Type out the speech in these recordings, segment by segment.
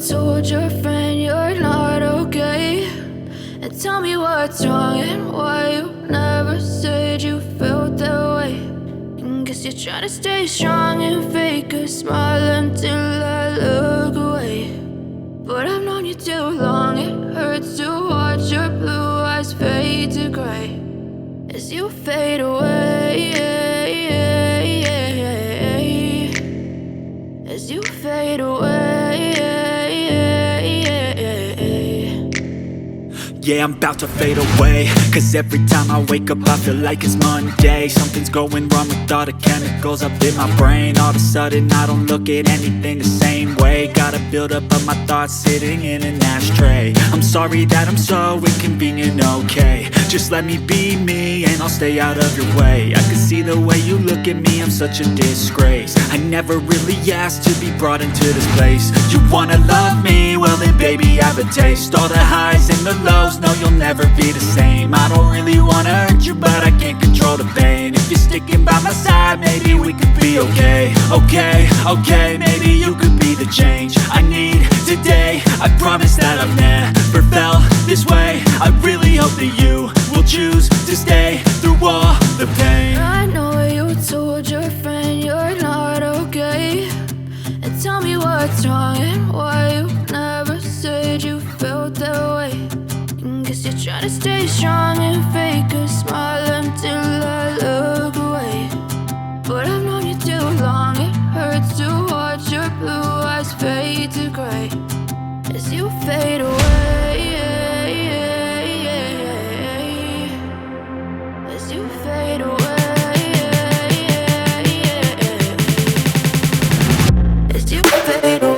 told your friend you're not okay, and tell me what's wrong and why you never said you felt that way. And guess you're trying to stay strong and fake a smile until I look away. But I've known you too long, it hurts to watch your blue eyes fade to gray as you fade away, as you fade away. Yeah, I'm about to fade away, cause every time I wake up I feel like it's Monday. Something's going wrong with all the chemicals up in my brain. All of a sudden I don't look at anything the same way. Gotta build up of my thoughts sitting in an ashtray. I'm sorry that I'm so inconvenient, okay. Just let me be me and I'll stay out of your way. I can see the way you look at me, I'm such a disgrace. I never really asked to be brought into this place. You wanna love me? Well then baby I have a taste. All the highs and the lows, no you'll never be the same. I don't really wanna hurt you but I can't control the pain. If you're sticking by my side maybe we could be okay. Okay, maybe you could be the change I need today. I promise that I've never felt this way. I really hope that you will choose to stay through all the pain. I know you told your friend you're not okay, and tell me what's wrong and why you never said you felt that way. And guess you're trying to stay strong and fake a smile until I look away. But I've known you too long, it hurts to watch your blue eyes fade to gray as you fade away, as you fade away, as you fade away.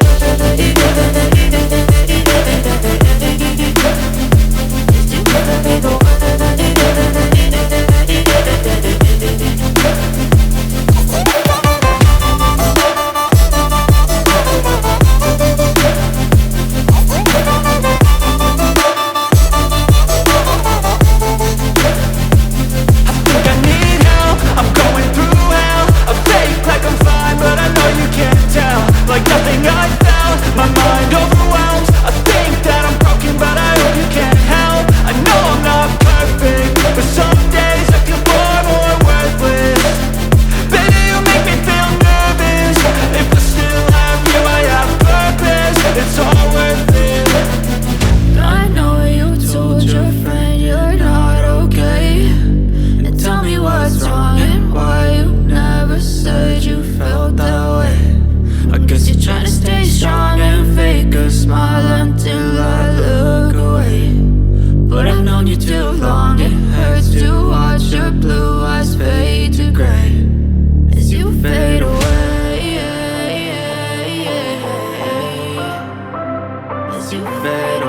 You fade